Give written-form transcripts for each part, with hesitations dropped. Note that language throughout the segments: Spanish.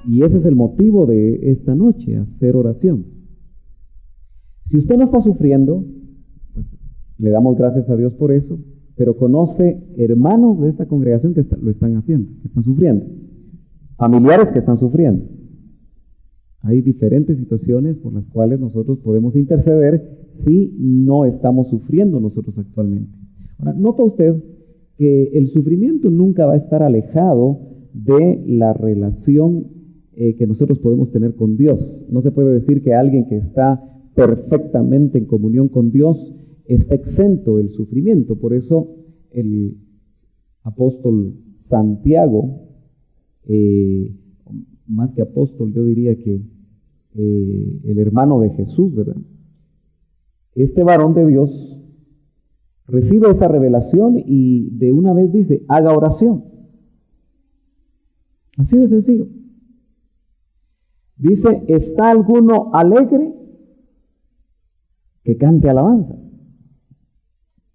Y ese es el motivo de esta noche, hacer oración. Si usted no está sufriendo, pues le damos gracias a Dios por eso, pero conoce hermanos de esta congregación que lo están haciendo, que están sufriendo, familiares que están sufriendo. Hay diferentes situaciones por las cuales nosotros podemos interceder si no estamos sufriendo nosotros actualmente. Ahora, nota usted que el sufrimiento nunca va a estar alejado de la relación que nosotros podemos tener con Dios. No se puede decir que alguien que está perfectamente en comunión con Dios está exento del sufrimiento. Por eso el apóstol Santiago, más que apóstol, yo diría que el hermano de Jesús, ¿verdad? Este varón de Dios recibe esa revelación y de una vez dice, haga oración. Así de sencillo. Dice, ¿está alguno alegre? Que cante alabanzas.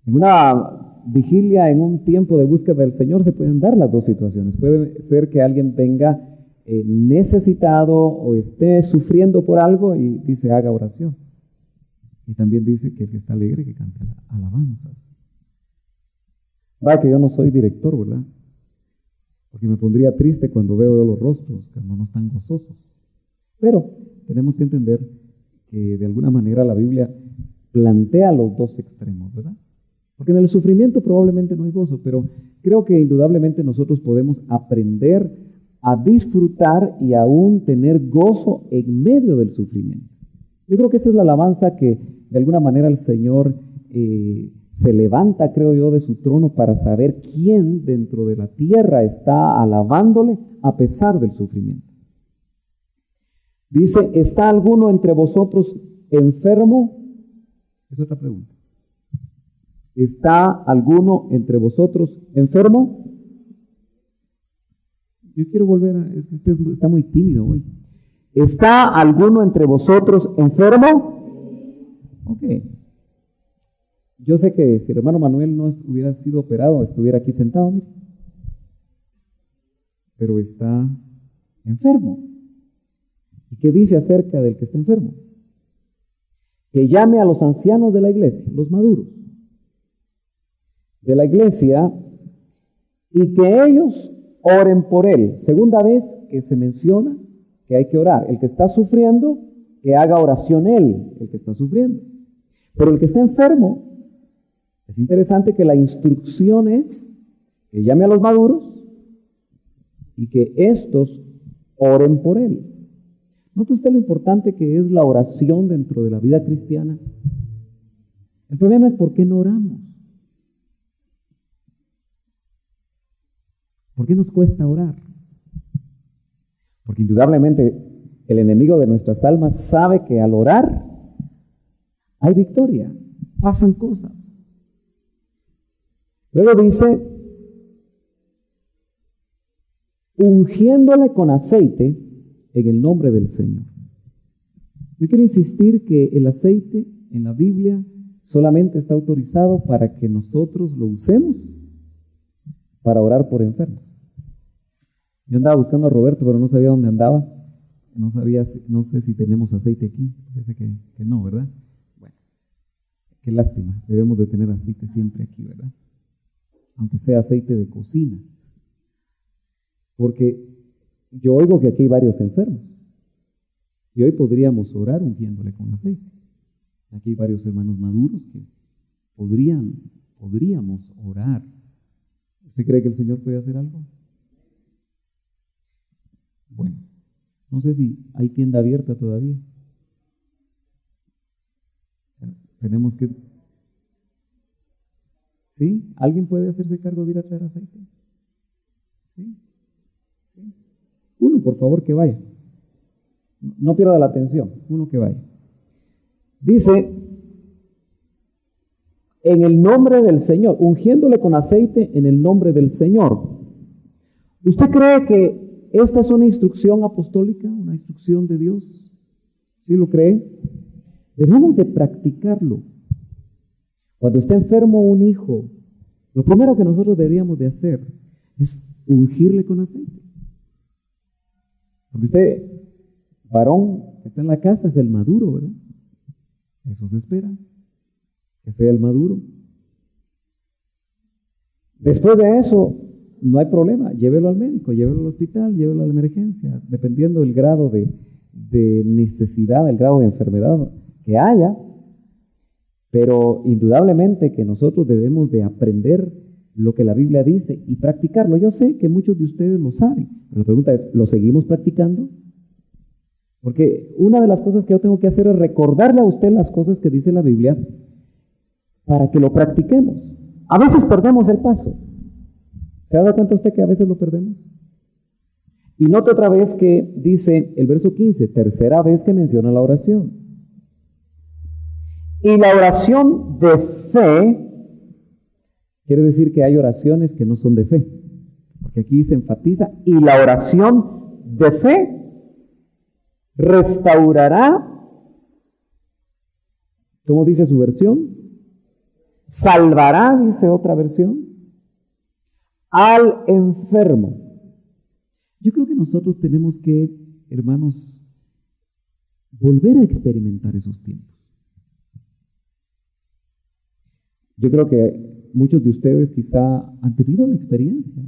En una vigilia, en un tiempo de búsqueda del Señor, se pueden dar las dos situaciones. Puede ser que alguien venga necesitado o esté sufriendo por algo y dice, haga oración. Y también dice que el que está alegre, que cante alabanzas. Va, que yo no soy director, ¿verdad? Porque me pondría triste cuando veo los rostros, cuando no están gozosos. Pero tenemos que entender que de alguna manera la Biblia plantea los dos extremos, ¿verdad? Porque en el sufrimiento probablemente no hay gozo, pero creo que indudablemente nosotros podemos aprender a disfrutar y aún tener gozo en medio del sufrimiento. Yo creo que esa es la alabanza que de alguna manera el Señor se levanta, creo yo, de su trono para saber quién dentro de la tierra está alabándole a pesar del sufrimiento. Dice, ¿está alguno entre vosotros enfermo? Es otra pregunta. ¿Está alguno entre vosotros enfermo? Yo quiero volver a... Es que usted está muy tímido hoy. ¿Está alguno entre vosotros enfermo? Ok. Yo sé que si el hermano Manuel no hubiera sido operado, estuviera aquí sentado, mire. Pero está enfermo. ¿Y qué dice acerca del que está enfermo? Que llame a los ancianos de la iglesia, los maduros de la iglesia, y que ellos oren por él. Segunda vez que se menciona que hay que orar. El que está sufriendo, que haga oración él, el que está sufriendo. Pero el que está enfermo, es interesante que la instrucción es que llame a los maduros y que estos oren por él. ¿Nota usted lo importante que es la oración dentro de la vida cristiana? El problema es por qué no oramos. ¿Por qué nos cuesta orar? Porque indudablemente el enemigo de nuestras almas sabe que al orar hay victoria, pasan cosas. Luego dice, ungiéndole con aceite en el nombre del Señor. Yo quiero insistir que el aceite en la Biblia solamente está autorizado para que nosotros lo usemos para orar por enfermos. Yo andaba buscando a Roberto, pero no sabía dónde andaba. No sé si tenemos aceite aquí. Parece que no, ¿verdad? Bueno, qué lástima. Debemos de tener aceite siempre aquí, ¿verdad? Aunque sea aceite de cocina. Porque yo oigo que aquí hay varios enfermos. Y hoy podríamos orar ungiéndole con aceite. Aquí hay varios hermanos maduros que podríamos orar. ¿Usted cree que el Señor puede hacer algo? Bueno, no sé si hay tienda abierta todavía. Tenemos que... ¿Sí? ¿Alguien puede hacerse cargo de ir a traer aceite? ¿Sí? ¿Sí? Uno, por favor, que vaya. No pierda la atención. Uno que vaya. Dice, en el nombre del Señor, ungiéndole con aceite en el nombre del Señor. ¿Usted cree que esta es una instrucción apostólica, una instrucción de Dios? ¿Sí lo cree? Debemos de practicarlo. Cuando está enfermo un hijo, lo primero que nosotros deberíamos de hacer es ungirle con aceite. Porque usted, varón que está en la casa, es el maduro, ¿verdad? Eso se espera, que sea el maduro. Después de eso, no hay problema, llévelo al médico, llévelo al hospital, llévelo a la emergencia, dependiendo del grado de necesidad, el grado de enfermedad que haya. Pero indudablemente que nosotros debemos de aprender lo que la Biblia dice y practicarlo. Yo sé que muchos de ustedes lo saben, pero la pregunta es, ¿lo seguimos practicando? Porque una de las cosas que yo tengo que hacer es recordarle a usted las cosas que dice la Biblia para que lo practiquemos. A veces perdemos el paso. ¿Se ha dado cuenta usted que a veces lo perdemos? Y note otra vez que dice el verso 15, tercera vez que menciona la oración. Y la oración de fe, quiere decir que hay oraciones que no son de fe. Porque aquí se enfatiza, y la oración de fe restaurará, ¿cómo dice su versión? Salvará, dice otra versión, al enfermo. Yo creo que nosotros tenemos que, hermanos, volver a experimentar esos tiempos. Yo creo que muchos de ustedes quizá han tenido la experiencia,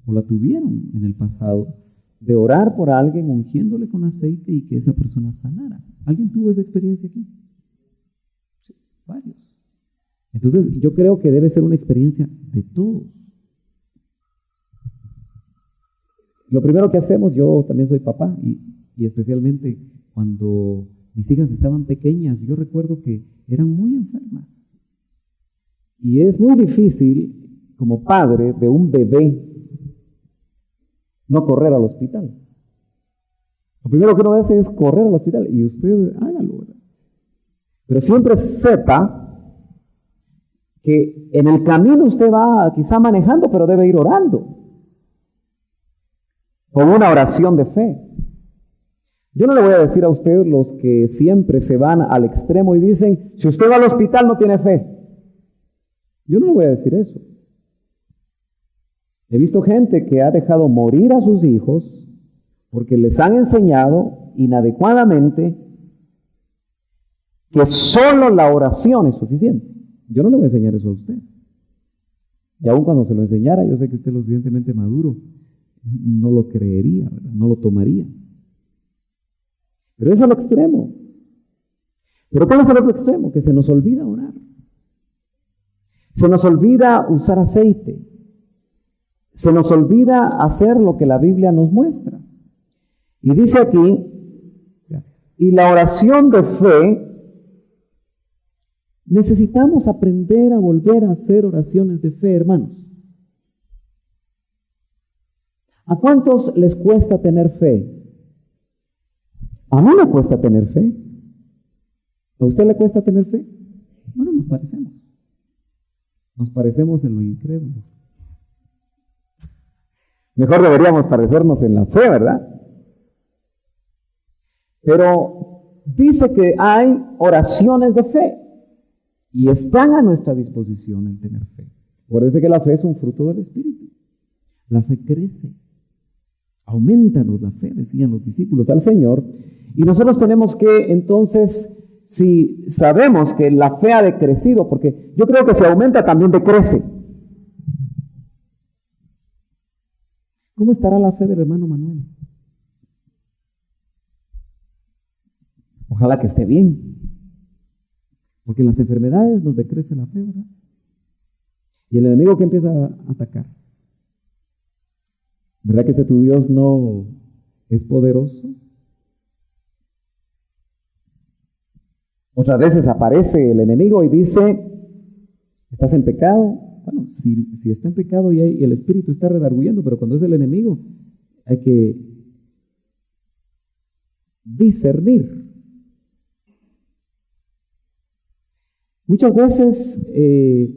o la tuvieron en el pasado, de orar por alguien ungiéndole con aceite y que esa persona sanara. ¿Alguien tuvo esa experiencia aquí? Sí, varios. Entonces, yo creo que debe ser una experiencia de todos. Lo primero que hacemos, yo también soy papá, y especialmente cuando mis hijas estaban pequeñas, yo recuerdo que eran muy enfermas. Y es muy difícil, como padre de un bebé, no correr al hospital. Lo primero que uno hace es correr al hospital, y usted hágalo, ¿verdad? Pero siempre sepa que en el camino usted va quizá manejando, pero debe ir orando, con una oración de fe. Yo no le voy a decir a usted los que siempre se van al extremo y dicen, si usted va al hospital no tiene fe. Yo no le voy a decir eso. He visto gente que ha dejado morir a sus hijos porque les han enseñado inadecuadamente que solo la oración es suficiente. Yo no le voy a enseñar eso a usted. Y aun cuando se lo enseñara, yo sé que usted es lo suficientemente maduro, no lo creería, ¿verdad? No lo tomaría. Pero eso es el extremo. Pero ¿cuál es el otro extremo? Que se nos olvida orar. Se nos olvida usar aceite. Se nos olvida hacer lo que la Biblia nos muestra. Y dice aquí, gracias, y la oración de fe, necesitamos aprender a volver a hacer oraciones de fe, hermanos. ¿A cuántos les cuesta tener fe? A mí me cuesta tener fe. ¿A usted le cuesta tener fe? Bueno, nos parecemos. Nos parecemos en lo incrédulo. Mejor deberíamos parecernos en la fe, ¿verdad? Pero dice que hay oraciones de fe y están a nuestra disposición el tener fe. Acuérdense que la fe es un fruto del Espíritu. La fe crece. Aumentanos la fe, decían los discípulos al Señor. Y nosotros tenemos que, entonces, si sabemos que la fe ha decrecido, porque yo creo que si aumenta también decrece. ¿Cómo estará la fe del hermano Manuel? Ojalá que esté bien. Porque en las enfermedades nos decrece la fe, ¿verdad? Y el enemigo que empieza a atacar. ¿Verdad que ese tu Dios no es poderoso? Otras veces aparece el enemigo y dice, ¿estás en pecado? Bueno, si está en pecado y el espíritu está redarguyendo, pero cuando es el enemigo hay que discernir. Muchas veces,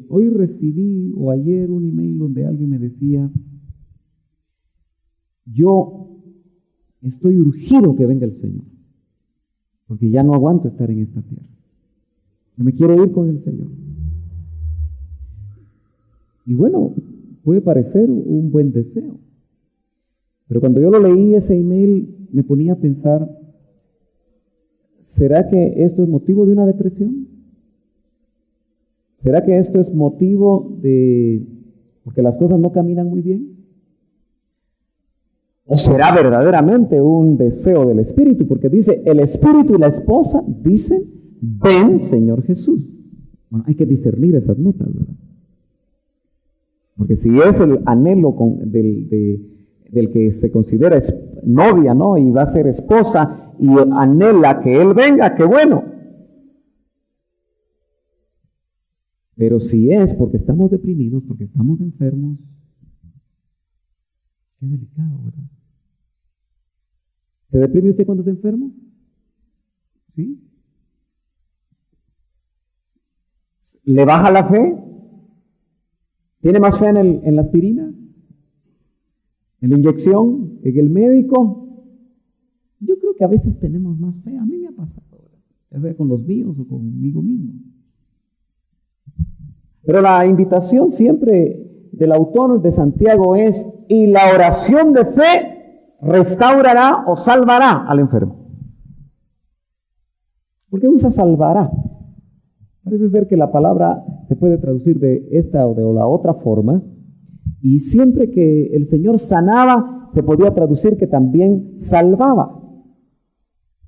hoy recibí o ayer un email donde alguien me decía, yo estoy urgido que venga el Señor, porque ya no aguanto estar en esta tierra. Yo me quiero ir con el Señor. Y bueno, puede parecer un buen deseo. Pero cuando yo lo leí ese email, me ponía a pensar, ¿será que esto es motivo de una depresión? ¿Será que esto es motivo de porque las cosas no caminan muy bien? ¿O será verdaderamente un deseo del Espíritu? Porque dice, el Espíritu y la esposa dicen, ven, Señor Jesús. Bueno, hay que discernir esas notas, ¿verdad? Porque si es el anhelo del que se considera novia, ¿no? Y va a ser esposa y anhela que él venga, qué bueno. Pero si es porque estamos deprimidos, porque estamos enfermos, qué delicado, ¿verdad? ¿Se deprime usted cuando se enferma? ¿Sí? ¿Le baja la fe? ¿Tiene más fe en la aspirina? ¿En la inyección? ¿En el médico? Yo creo que a veces tenemos más fe. A mí me ha pasado, ¿verdad? Ya sea con los míos o conmigo mismo. Pero la invitación siempre del autor de Santiago es, y la oración de fe restaurará o salvará al enfermo. ¿Por qué usa salvará? Parece ser que la palabra se puede traducir de esta o de la otra forma, y siempre que el Señor sanaba, se podía traducir que también salvaba.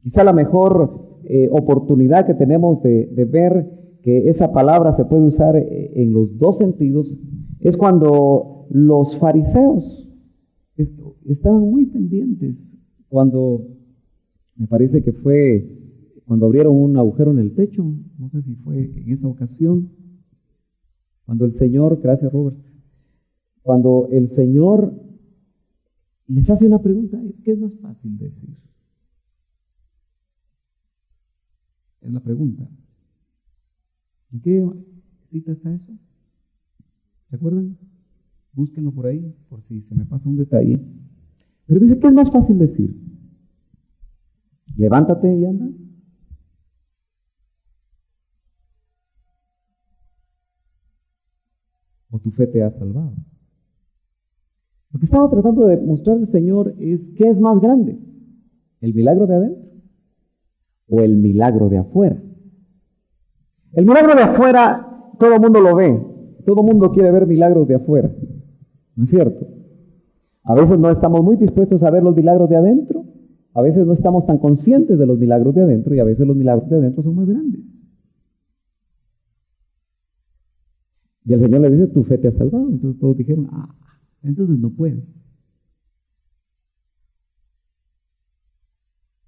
Quizá la mejor oportunidad que tenemos de ver que esa palabra se puede usar en los dos sentidos es cuando los fariseos estaban muy pendientes cuando, me parece que fue cuando abrieron un agujero en el techo, no sé si fue en esa ocasión, cuando el Señor, gracias Robert, cuando el Señor les hace una pregunta a ellos, ¿qué es más fácil decir? Es la pregunta. ¿En qué cita está eso? ¿Se acuerdan? Búsquenlo por ahí, por si se me pasa un detalle. Pero dice, ¿qué es más fácil decir? Levántate y anda. ¿O tu fe te ha salvado? Lo que estaba tratando de mostrar el Señor es, ¿qué es más grande? ¿El milagro de adentro o el milagro de afuera? El milagro de afuera, todo el mundo lo ve. Todo el mundo quiere ver milagros de afuera. ¿No es cierto? A veces no estamos muy dispuestos a ver los milagros de adentro. A veces no estamos tan conscientes de los milagros de adentro y a veces los milagros de adentro son más grandes. Y el Señor le dice, tu fe te ha salvado. Entonces todos dijeron, entonces no puede.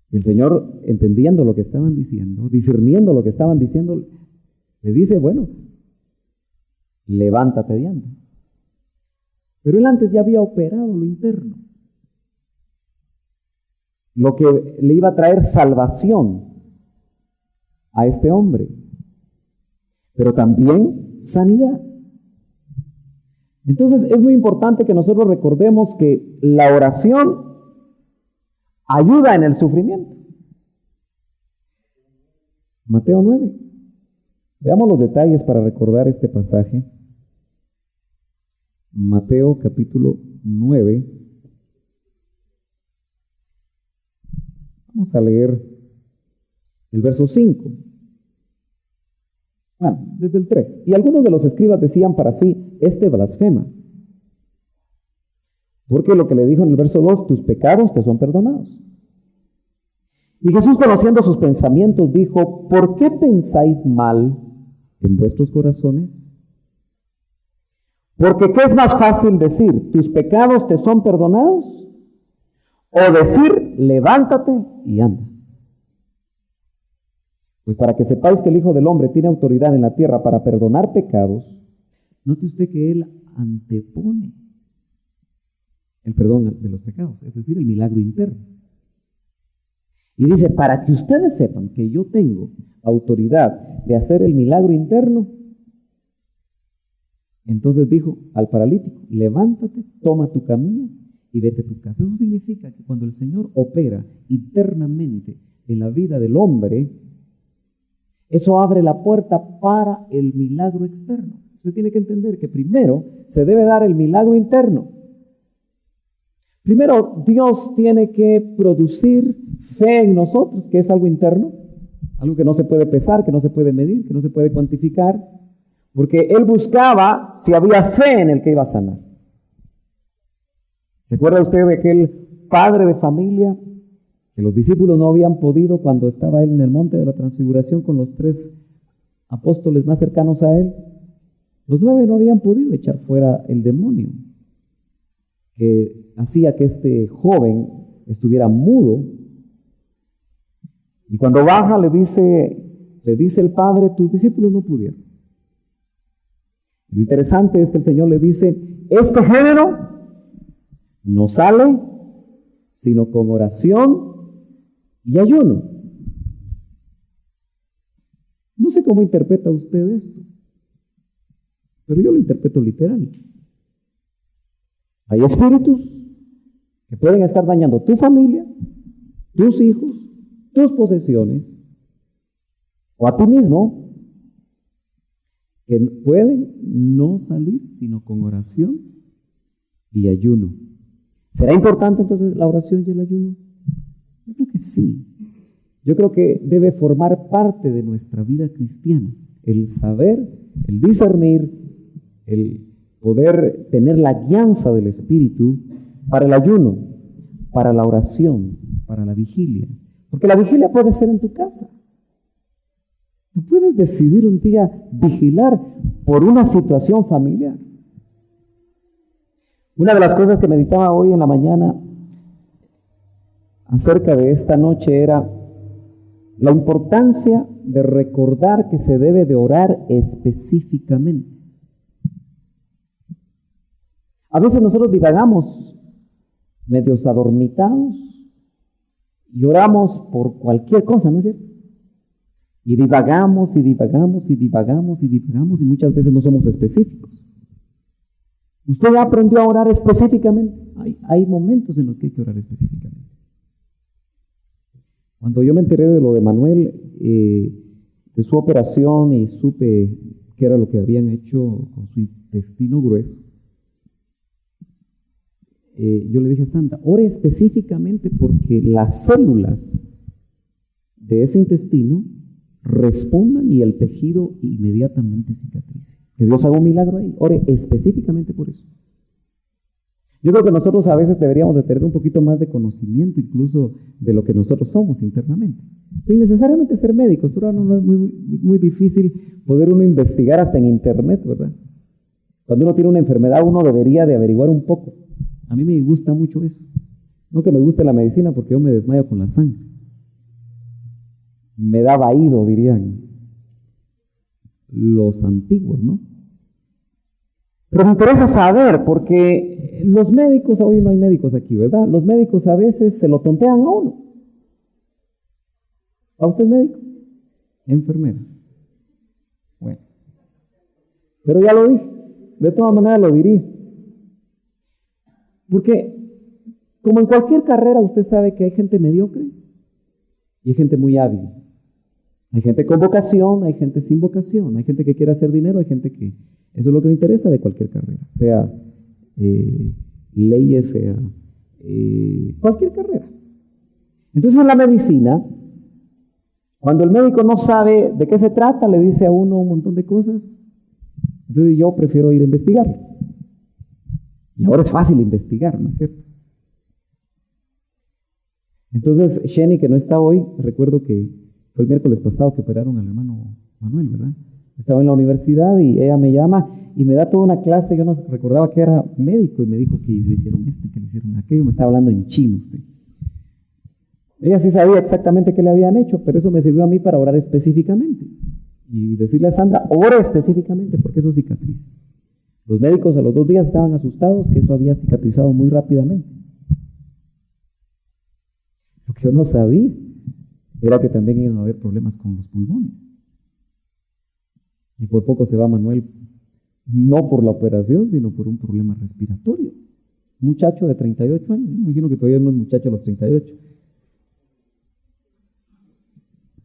Y el Señor, entendiendo lo que estaban diciendo, discerniendo lo que estaban diciendo, le dice, bueno, levántate y anda. Pero él antes ya había operado lo interno, lo que le iba a traer salvación a este hombre, pero también sanidad. Entonces es muy importante que nosotros recordemos que la oración ayuda en el sufrimiento. Mateo 9. Veamos los detalles para recordar este pasaje. Mateo capítulo 9. Vamos a leer el verso 5. Desde el 3. Y algunos de los escribas decían para sí, este blasfema. Porque lo que le dijo en el verso 2, tus pecados te son perdonados. Y Jesús, conociendo sus pensamientos, dijo, ¿por qué pensáis mal en vuestros corazones? Porque ¿qué es más fácil decir? ¿Tus pecados te son perdonados? O decir, levántate y anda. Pues para que sepáis que el Hijo del Hombre tiene autoridad en la tierra para perdonar pecados, note usted que Él antepone el perdón de los pecados, es decir, el milagro interno. Y dice, para que ustedes sepan que yo tengo autoridad de hacer el milagro interno, entonces dijo al paralítico, levántate, toma tu camilla y vete a tu casa. Eso significa que cuando el Señor opera internamente en la vida del hombre, eso abre la puerta para el milagro externo. Usted tiene que entender que primero se debe dar el milagro interno. Primero, Dios tiene que producir fe en nosotros, que es algo interno, algo que no se puede pesar, que no se puede medir, que no se puede cuantificar, porque Él buscaba si había fe en el que iba a sanar. ¿Se acuerda usted de aquel padre de familia que los discípulos no habían podido cuando estaba Él en el monte de la transfiguración con los 3 apóstoles más cercanos a Él? Los 9 no habían podido echar fuera el demonio que hacía que este joven estuviera mudo. Y cuando baja le dice el Padre, tus discípulos no pudieron. Lo interesante es que el Señor le dice, este género no sale sino con oración y ayuno. No sé cómo interpreta usted esto, pero yo lo interpreto literal. Hay espíritus que pueden estar dañando tu familia, tus hijos, tus posesiones, o a ti mismo, que pueden no salir sino con oración y ayuno. ¿Será importante entonces la oración y el ayuno? Yo creo que sí. Yo creo que debe formar parte de nuestra vida cristiana, el saber, el discernir, el poder tener la guianza del Espíritu para el ayuno, para la oración, para la vigilia. Porque la vigilia puede ser en tu casa. Tú puedes decidir un día vigilar por una situación familiar. Una de las cosas que meditaba hoy en la mañana acerca de esta noche era la importancia de recordar que se debe de orar específicamente. A veces nosotros divagamos medios adormitados y oramos por cualquier cosa, ¿no es cierto? Y divagamos y divagamos y divagamos y divagamos y muchas veces no somos específicos. Usted ya aprendió a orar específicamente. Hay momentos en los que hay que orar específicamente. Cuando yo me enteré de lo de Manuel, de su operación y supe qué era lo que habían hecho con su intestino grueso, yo le dije a Sandra, ore específicamente porque las células de ese intestino respondan y el tejido inmediatamente cicatrice. Que Dios haga un milagro ahí. Ore específicamente por eso. Yo creo que nosotros a veces deberíamos de tener un poquito más de conocimiento incluso de lo que nosotros somos internamente. Sin necesariamente ser médicos, pero no es muy difícil poder uno investigar hasta en internet, ¿verdad? Cuando uno tiene una enfermedad uno debería de averiguar un poco. A mí me gusta mucho eso. No que me guste la medicina porque yo me desmayo con la sangre. Me da vaído, dirían los antiguos, ¿no? Pero me interesa saber, porque los médicos, hoy no hay médicos aquí, ¿verdad? Los médicos a veces se lo tontean a uno. ¿A usted es médico? Enfermera. Bueno. Pero ya lo dije, de todas maneras lo diría. Porque, como en cualquier carrera, usted sabe que hay gente mediocre y hay gente muy hábil. Hay gente con vocación, hay gente sin vocación, hay gente que quiere hacer dinero, hay gente que eso es lo que le interesa de cualquier carrera, sea leyes, sea cualquier carrera. Entonces en la medicina, cuando el médico no sabe de qué se trata, le dice a uno un montón de cosas, entonces yo prefiero ir a investigar. Y ahora es fácil investigar, ¿no es cierto? Entonces Sheni, que no está hoy, recuerdo que fue el miércoles pasado que operaron al hermano Manuel, ¿verdad? Estaba en la universidad y ella me llama y me da toda una clase. Yo no recordaba que era médico y me dijo que le hicieron esto, que le hicieron aquello. Me estaba hablando en chino usted. Ella sí sabía exactamente qué le habían hecho, pero eso me sirvió a mí para orar específicamente. Y decirle a Sandra, ora específicamente porque eso cicatriza. Los médicos a los 2 días estaban asustados que eso había cicatrizado muy rápidamente. Lo que yo no sabía era que también iban a haber problemas con los pulmones. Y por poco se va Manuel, no por la operación, sino por un problema respiratorio. Un muchacho de 38 años, me imagino que todavía no es muchacho a los 38.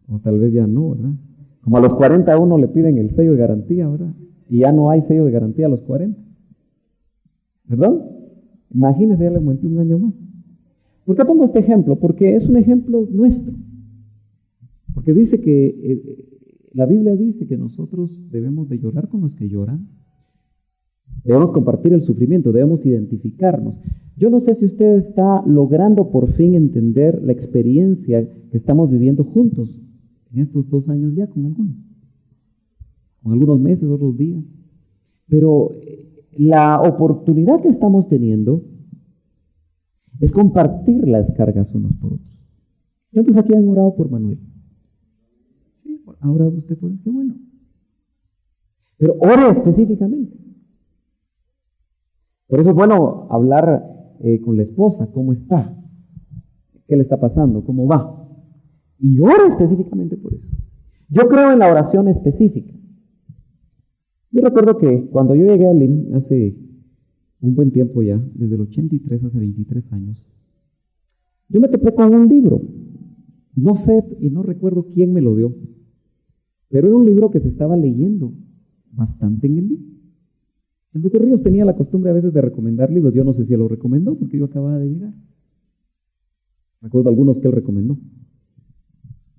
O tal vez ya no, ¿verdad? Como a los 40 a uno le piden el sello de garantía, ¿verdad? Y ya no hay sello de garantía a los 40. ¿Verdad? Imagínense, ya le aumenté un año más. ¿Por qué pongo este ejemplo? Porque es un ejemplo nuestro. Porque dice que la Biblia dice que nosotros debemos de llorar con los que lloran. Debemos compartir el sufrimiento, debemos identificarnos. Yo no sé si usted está logrando por fin entender la experiencia que estamos viviendo juntos en estos 2 años ya con algunos meses, otros días. Pero la oportunidad que estamos teniendo es compartir las cargas unos por otros. ¿Cuántos aquí han orado por Manuel? Sí, ha orado usted por él, qué bueno. Pero ore específicamente. Por eso es bueno hablar con la esposa, ¿cómo está? ¿Qué le está pasando? ¿Cómo va? Y ore específicamente por eso. Yo creo en la oración específica. Yo recuerdo que cuando yo llegué a LIM hace un buen tiempo ya, desde el 83 hace 23 años, yo me topé con un libro. No sé y no recuerdo quién me lo dio, pero era un libro que se estaba leyendo bastante en el LIM. El doctor Ríos tenía la costumbre a veces de recomendar libros. Yo no sé si él lo recomendó porque yo acababa de llegar. Recuerdo algunos que él recomendó.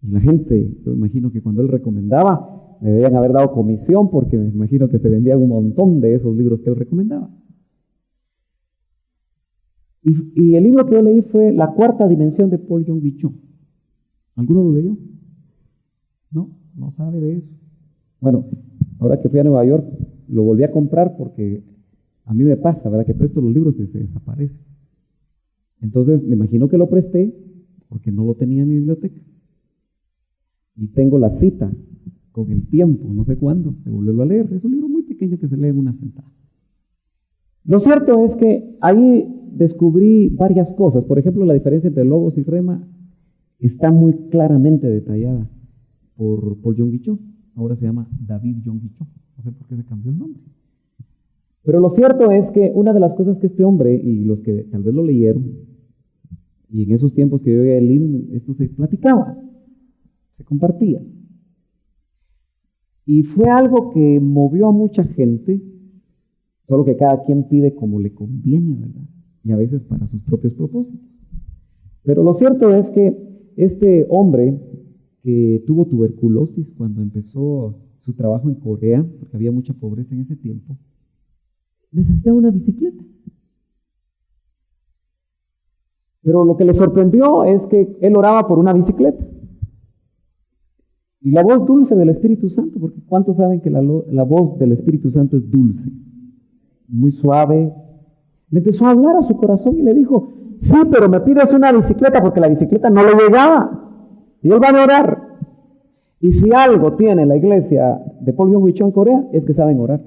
Y la gente, yo imagino que cuando él recomendaba, me debían haber dado comisión porque me imagino que se vendían un montón de esos libros que él recomendaba. Y el libro que yo leí fue La Cuarta Dimensión de Paul Yonggi Cho. ¿Alguno lo leyó? No sabe de eso. Bueno, ahora que fui a Nueva York, lo volví a comprar porque a mí me pasa, ¿verdad? Que presto los libros y se desaparece. Entonces me imagino que lo presté porque no lo tenía en mi biblioteca. Y tengo la cita con el tiempo, no sé cuándo, de volverlo a leer. Es un libro muy pequeño que se lee en una sentada. Lo cierto es que ahí descubrí varias cosas. Por ejemplo, la diferencia entre logos y rema está muy claramente detallada por Yonggi Cho. Ahora se llama David Yonggi Cho. No sé por qué se cambió el nombre. Pero lo cierto es que una de las cosas que este hombre, y los que tal vez lo leyeron, y en esos tiempos que yo llegué al LIM, esto se platicaba, se compartía. Y fue algo que movió a mucha gente, solo que cada quien pide como le conviene, ¿verdad? Y a veces para sus propios propósitos. Pero lo cierto es que este hombre que tuvo tuberculosis cuando empezó su trabajo en Corea, porque había mucha pobreza en ese tiempo, necesitaba una bicicleta. Pero lo que le sorprendió es que él oraba por una bicicleta. Y la voz dulce del Espíritu Santo, porque ¿cuántos saben que la voz del Espíritu Santo es dulce? Muy suave. Le empezó a hablar a su corazón y le dijo, sí, pero me pides una bicicleta porque la bicicleta no le llegaba. Y él va a orar. Y si algo tiene la iglesia de Paul Yonggi Cho en Corea, es que saben orar.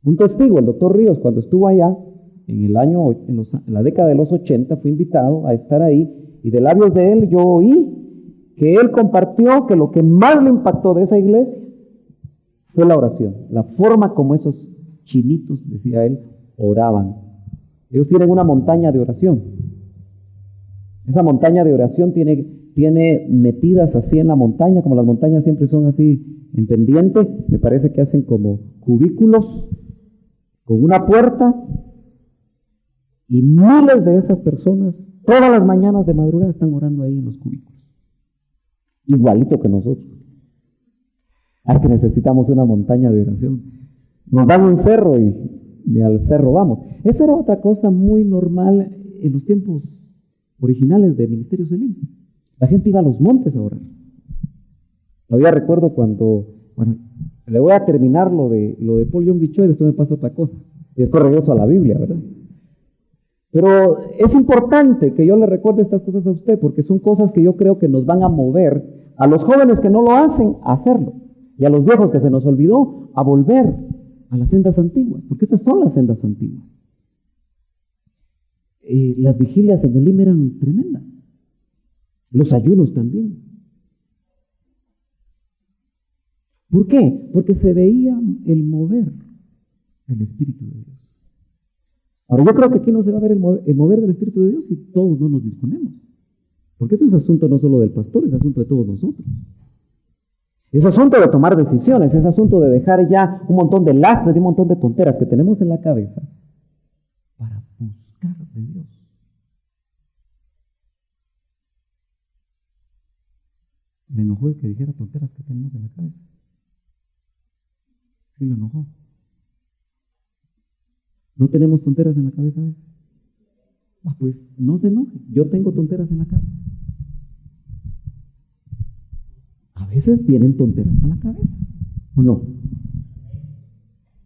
Un testigo, el doctor Ríos, cuando estuvo allá, en la década de los 80, fue invitado a estar ahí, y de labios de él yo oí que él compartió que lo que más le impactó de esa iglesia fue la oración, la forma como esos chinitos, decía él, oraban. Ellos tienen una montaña de oración. Esa montaña de oración tiene metidas así en la montaña, como las montañas siempre son así en pendiente, me parece que hacen como cubículos con una puerta, y miles de esas personas todas las mañanas de madrugada están orando ahí en los cubículos, igualito que nosotros. Que necesitamos una montaña de oración. Nos dan un cerro y al cerro vamos. Eso era otra cosa muy normal en los tiempos originales de Ministerio Selim. La gente iba a los montes a orar. Todavía recuerdo cuando, le voy a terminar lo de Paul Yonggi Cho y después me paso otra cosa. Y después regreso a la Biblia, ¿verdad? Pero es importante que yo le recuerde estas cosas a usted, porque son cosas que yo creo que nos van a mover a los jóvenes que no lo hacen a hacerlo, y a los viejos que se nos olvidó a volver a las sendas antiguas, porque estas son las sendas antiguas. Las vigilias en el LIM eran tremendas, los ayunos también. ¿Por qué? Porque se veía el mover del Espíritu de Dios. Ahora yo creo que aquí no se va a ver el mover del Espíritu de Dios si todos no nos disponemos. Porque esto es asunto no solo del pastor, es asunto de todos nosotros. Es asunto de tomar decisiones, es asunto de dejar ya un montón de lastres y un montón de tonteras que tenemos en la cabeza para buscar le enojó que dijera tonteras que tenemos en la cabeza. Sí, lo enojó. ¿No tenemos tonteras en la cabeza a veces? Pues no se enoje, yo tengo tonteras en la cabeza. A veces vienen tonteras a la cabeza, ¿o no?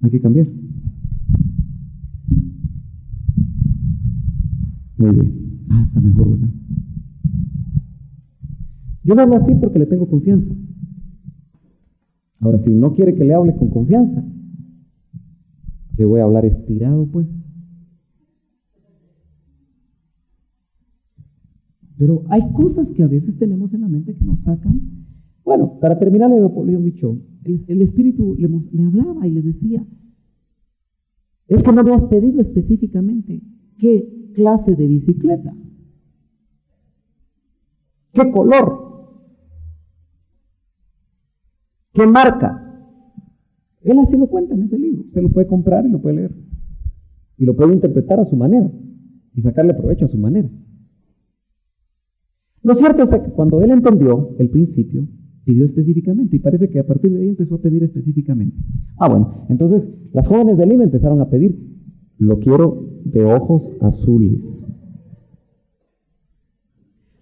Hay que cambiar. Muy bien. Está mejor, ¿verdad? Yo le hablo así porque le tengo confianza. Ahora, si no quiere que le hable con confianza, le voy a hablar estirado, pues. Pero hay cosas que a veces tenemos en la mente que nos sacan. Bueno, para terminar, Leopoldo Bicho, el Espíritu le hablaba y le decía, es que no me has pedido específicamente qué clase de bicicleta, qué color, qué marca. Él así lo cuenta en ese libro. Usted lo puede comprar y lo puede leer. Y lo puede interpretar a su manera y sacarle provecho a su manera. Lo cierto es que cuando él entendió el principio, pidió específicamente, y parece que a partir de ahí empezó a pedir específicamente. Bueno, entonces las jóvenes de Lima empezaron a pedir, lo quiero de ojos azules.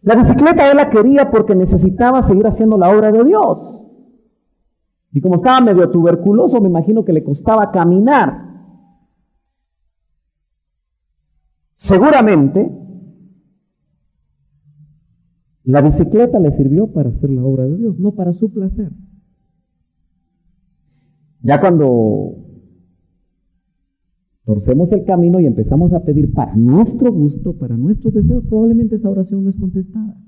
La bicicleta él la quería porque necesitaba seguir haciendo la obra de Dios. Y como estaba medio tuberculoso, me imagino que le costaba caminar. Seguramente la bicicleta le sirvió para hacer la obra de Dios, no para su placer. Ya cuando torcemos el camino y empezamos a pedir para nuestro gusto, para nuestros deseos, probablemente esa oración no es contestada.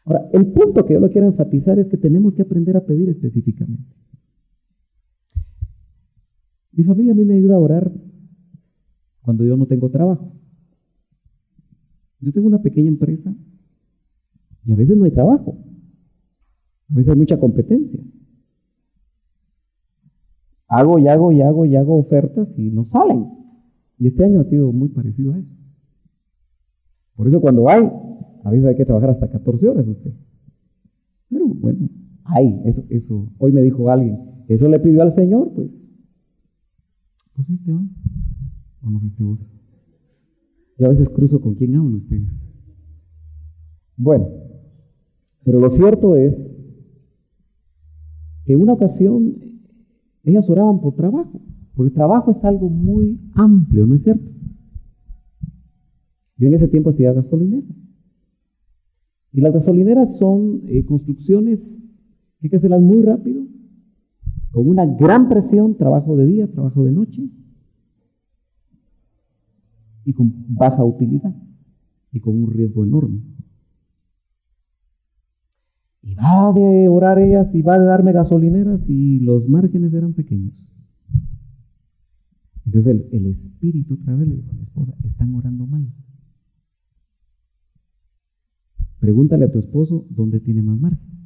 Ahora, el punto que yo lo quiero enfatizar es que tenemos que aprender a pedir específicamente. Mi familia a mí me ayuda a orar cuando yo no tengo trabajo. Yo tengo una pequeña empresa y a veces no hay trabajo. A veces hay mucha competencia. Hago ofertas y no salen. Y este año ha sido muy parecido a eso. Por eso cuando hay, a veces hay que trabajar hasta 14 horas usted. Pero bueno, eso. Hoy me dijo alguien, eso le pidió al Señor, pues. ¿Pues fuiste vos? ¿O no fuiste vos? Yo a veces cruzo con quién hablo ustedes. Bueno, pero lo cierto es que en una ocasión ellas oraban por trabajo, porque el trabajo es algo muy amplio, ¿no es cierto? Yo en ese tiempo hacía gasolineras. Y las gasolineras son construcciones que hay que hacerlas muy rápido, con una gran presión, trabajo de día, trabajo de noche, y con baja utilidad, y con un riesgo enorme. Y va de orar ellas y va de darme gasolineras y los márgenes eran pequeños. Entonces el espíritu otra vez le dijo a mi esposa, están orando mal. Pregúntale a tu esposo dónde tiene más márgenes.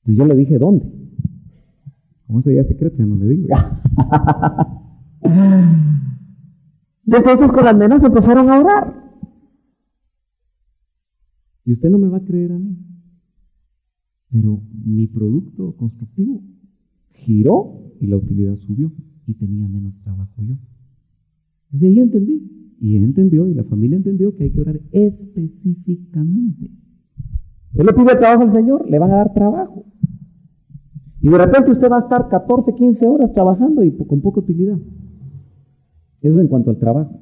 Entonces yo le dije, ¿dónde? Como ese día es secreto, ya no le digo. Y entonces con las nenas empezaron a orar. Y usted no me va a creer a mí, pero mi producto constructivo giró y la utilidad subió y tenía menos trabajo yo. Entonces ahí yo entendí, y él entendió, y la familia entendió que hay que orar específicamente. Usted le pide trabajo al Señor, le van a dar trabajo. Y de repente usted va a estar 14, 15 horas trabajando y con poca utilidad. Eso es en cuanto al trabajo.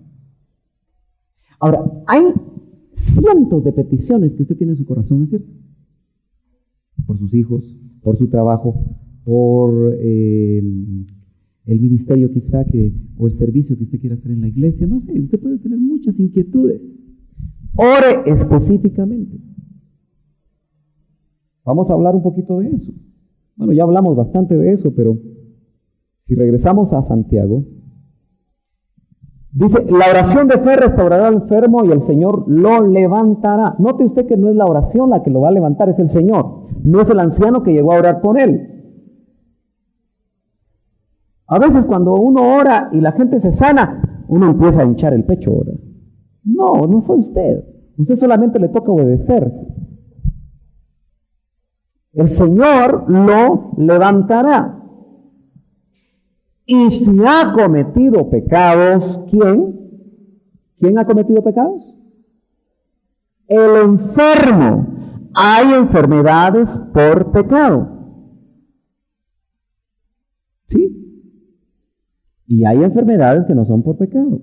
Ahora, hay cientos de peticiones que usted tiene en su corazón, ¿no es cierto? Por sus hijos, por su trabajo, por el ministerio quizá o el servicio que usted quiera hacer en la iglesia, no sé, usted puede tener muchas inquietudes. Ore específicamente. Vamos a hablar un poquito de eso. Bueno, ya hablamos bastante de eso, pero si regresamos a Santiago, dice, la oración de fe restaurará al enfermo y el Señor lo levantará. Note usted que no es la oración la que lo va a levantar, es el Señor. No es el anciano que llegó a orar por él. A veces cuando uno ora y la gente se sana, uno empieza a hinchar el pecho ahora. No fue usted. Usted solamente le toca obedecerse. El Señor lo levantará. Y si ha cometido pecados, ¿quién? ¿Quién ha cometido pecados? El enfermo. Hay enfermedades por pecado. ¿Sí? Y hay enfermedades que no son por pecado.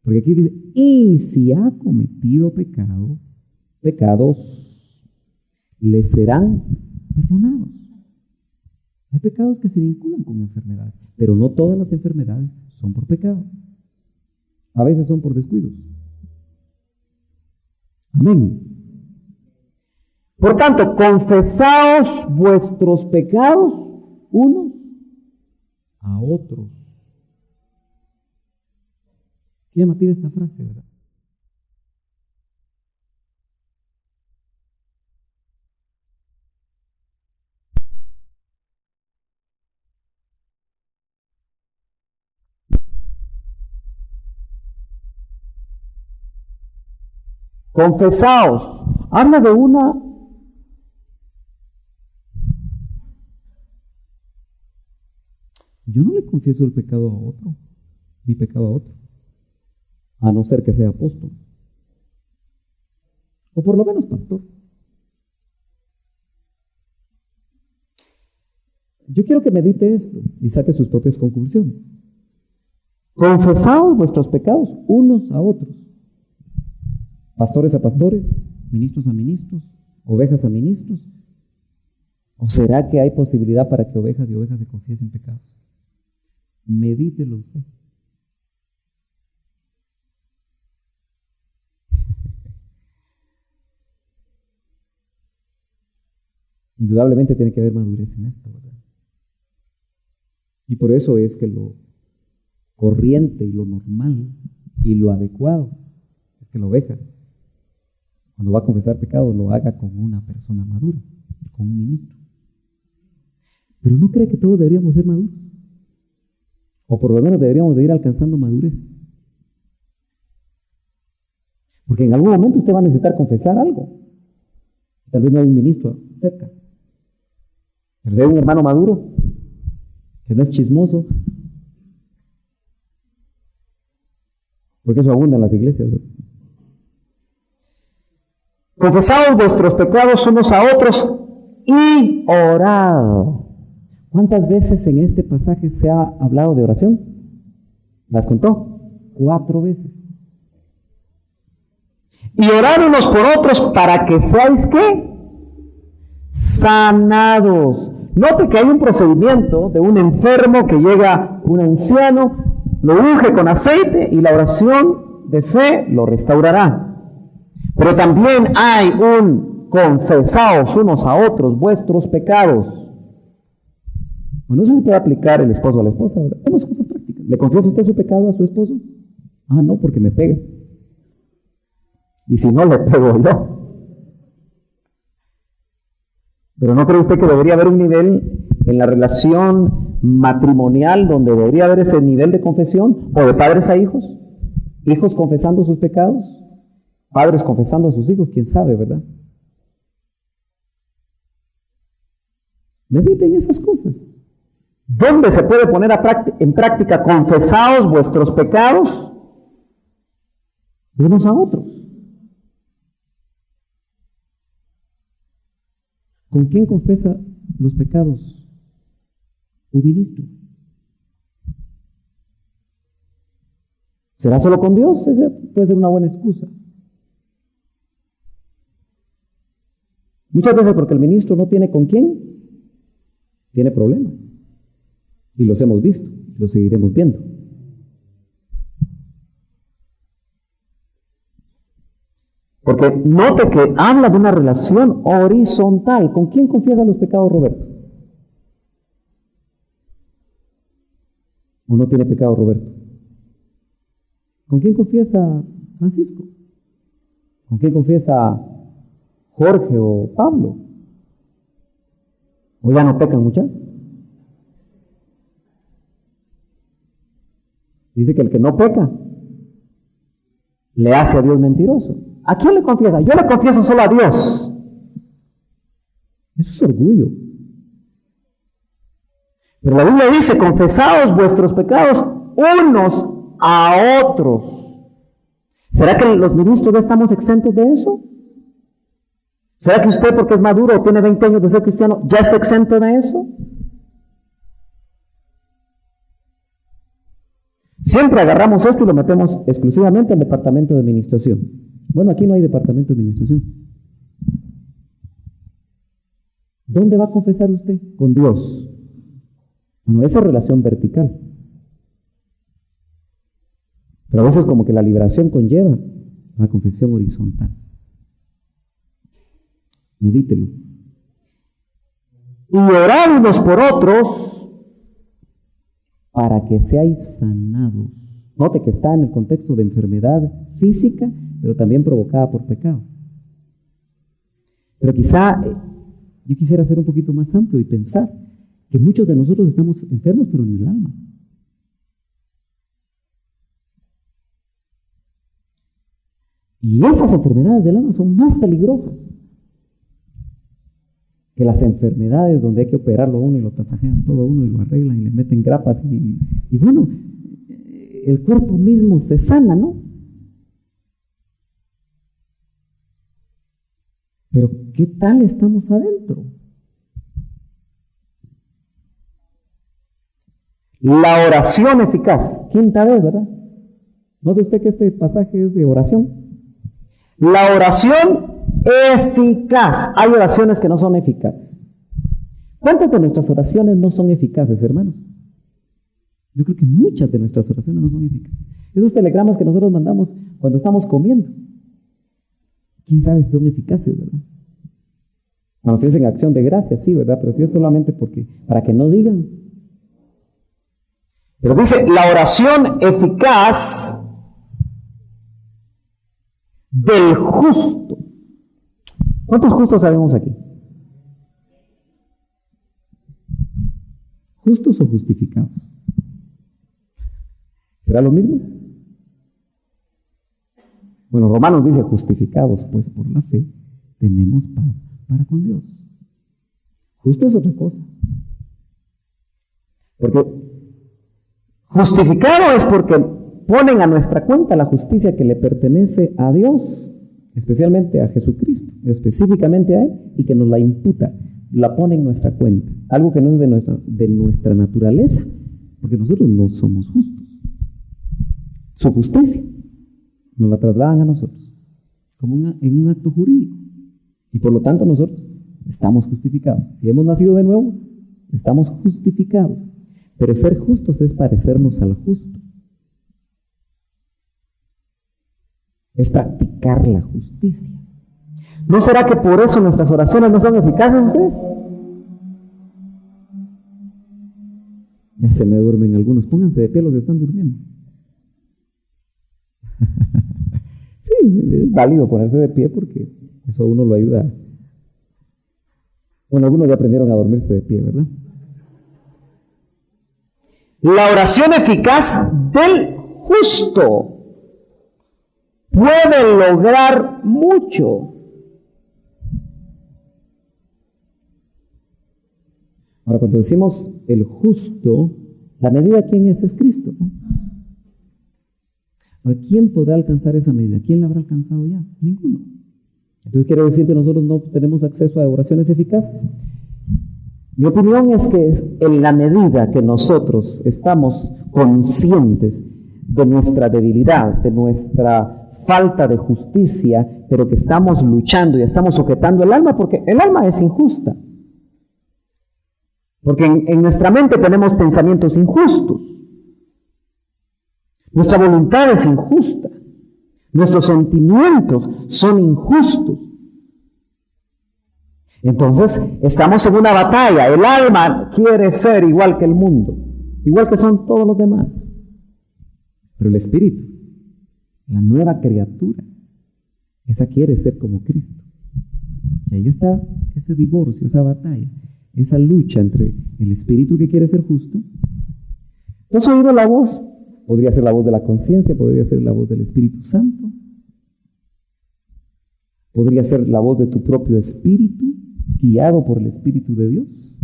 Porque aquí dice, y si ha cometido pecados le serán perdonados. Hay pecados que se vinculan con enfermedades, pero no todas las enfermedades son por pecado. A veces son por descuidos. Amén. Por tanto, confesaos vuestros pecados unos a otros. Qué llamativa esta frase, ¿verdad? Confesaos. Habla de una Yo no le confieso el pecado a otro, mi pecado a otro, a no ser que sea apóstol, o por lo menos pastor. Yo quiero que medite esto y saque sus propias conclusiones. Confesaos vuestros pecados unos a otros, pastores a pastores, ministros a ministros, ovejas a ministros. ¿O será que hay posibilidad para que ovejas y ovejas se confiesen pecados? Medítelo usted. Indudablemente tiene que haber madurez en esto, ¿verdad? Y por eso es que lo corriente y lo normal y lo adecuado es que la oveja, cuando va a confesar pecado, lo haga con una persona madura, con un ministro. Pero ¿no cree que todos deberíamos ser maduros? O por lo menos deberíamos de ir alcanzando madurez. Porque en algún momento usted va a necesitar confesar algo. Tal vez no hay un ministro cerca. Pero si hay un hermano maduro, que no es chismoso, porque eso abunda en las iglesias, ¿verdad? Confesaos vuestros pecados unos a otros y orad. ¿Cuántas veces en este pasaje se ha hablado de oración? ¿Las contó? 4 veces. Y orad unos por otros para que seáis, ¿qué? Sanados. Note que hay un procedimiento de un enfermo que llega un anciano, lo unge con aceite y la oración de fe lo restaurará. Pero también hay un confesaos unos a otros vuestros pecados. Bueno, no sé si puede aplicar el esposo a la esposa, ¿verdad? Tenemos cosas prácticas. ¿Le confiesa usted su pecado a su esposo? Ah, no, porque me pega. Y si no, le pego yo. Pero ¿no cree usted que debería haber un nivel en la relación matrimonial donde debería haber ese nivel de confesión? ¿O de padres a hijos? ¿Hijos confesando sus pecados? ¿Padres confesando a sus hijos? ¿Quién sabe, verdad? Mediten esas cosas. ¿Dónde se puede poner en práctica? Confesaos vuestros pecados unos a otros. ¿Con quién confesa los pecados un ministro? ¿Será solo con Dios? Esa puede ser una buena excusa. Muchas veces porque el ministro no tiene con quién, tiene problemas. Y los hemos visto, los seguiremos viendo. Porque note que habla de una relación horizontal. ¿Con quién confiesa los pecados Roberto? ¿O no tiene pecado Roberto? ¿Con quién confiesa Francisco? ¿Con quién confiesa Jorge o Pablo? ¿O ya no pecan muchachos? Dice que el que no peca le hace a Dios mentiroso. ¿A quién le confiesa? Yo le confieso solo a Dios. Eso es orgullo. Pero la Biblia dice, confesaos vuestros pecados unos a otros. ¿Será que los ministros ya estamos exentos de eso? ¿Será que usted, porque es maduro o tiene 20 años de ser cristiano, ya está exento de eso? Siempre agarramos esto y lo metemos exclusivamente al departamento de administración. Bueno, aquí no hay departamento de administración. ¿Dónde va a confesar usted? Con Dios. Bueno, esa es relación vertical. Pero a veces como que la liberación conlleva la confesión horizontal. Medítelo. Y orad unos por otros para que seáis sanados. Note que está en el contexto de enfermedad física, pero también provocada por pecado. Pero quizá yo quisiera ser un poquito más amplio y pensar que muchos de nosotros estamos enfermos, pero en el alma. Y esas enfermedades del alma son más peligrosas que las enfermedades donde hay que operarlo a uno y lo tasajean todo a uno y lo arreglan y le meten grapas y bueno, el cuerpo mismo se sana, ¿no? Pero ¿qué tal estamos adentro? La oración eficaz, quinta vez, ¿verdad? ¿Note usted que este pasaje es de oración? La oración eficaz. Hay oraciones que no son eficaces. ¿Cuántas de nuestras oraciones no son eficaces, hermanos? Yo creo que muchas de nuestras oraciones no son eficaces. Esos telegramas que nosotros mandamos cuando estamos comiendo, ¿quién sabe si son eficaces, verdad? Bueno, si es en acción de gracias, sí, ¿verdad? Pero si es solamente para que no digan. Pero dice, la oración eficaz del justo. ¿Cuántos justos sabemos aquí? ¿Justos o justificados? ¿Será lo mismo? Bueno, Romanos dice, justificados pues por la fe, tenemos paz para con Dios. Justo es otra cosa. Porque justificado es porque ponen a nuestra cuenta la justicia que le pertenece a Dios, especialmente a Jesucristo, específicamente a Él, y que nos la imputa, la pone en nuestra cuenta, algo que no es de nuestra naturaleza, porque nosotros no somos justos. Su justicia nos la trasladan a nosotros, como en un acto jurídico, y por lo tanto nosotros estamos justificados. Si hemos nacido de nuevo, estamos justificados, pero ser justos es parecernos al justo. Es practicar la justicia. ¿No será que por eso nuestras oraciones no son eficaces, ustedes? Ya se me duermen algunos. Pónganse de pie los que están durmiendo. Sí, es válido ponerse de pie porque eso a uno lo ayuda. Bueno, algunos ya aprendieron a dormirse de pie, ¿verdad? La oración eficaz del justo puede lograr mucho. Ahora, cuando decimos el justo, la medida ¿quién es? Es Cristo, ¿no? Ahora, ¿quién podrá alcanzar esa medida? ¿Quién la habrá alcanzado ya? Ninguno. Entonces, ¿quiere decir que nosotros no tenemos acceso a oraciones eficaces? Mi opinión es que en la medida que nosotros estamos conscientes de nuestra debilidad, de nuestra falta de justicia, pero que estamos luchando y estamos sujetando el alma, porque el alma es injusta. Porque en nuestra mente tenemos pensamientos injustos. Nuestra voluntad es injusta. Nuestros sentimientos son injustos. Entonces, estamos en una batalla. El alma quiere ser igual que el mundo, igual que son todos los demás. Pero el espíritu, la nueva criatura, esa quiere ser como Cristo. Y ahí está ese divorcio, esa batalla, esa lucha entre el espíritu que quiere ser justo. ¿No has oído la voz? Podría ser la voz de la conciencia, podría ser la voz del Espíritu Santo, podría ser la voz de tu propio espíritu, guiado por el Espíritu de Dios,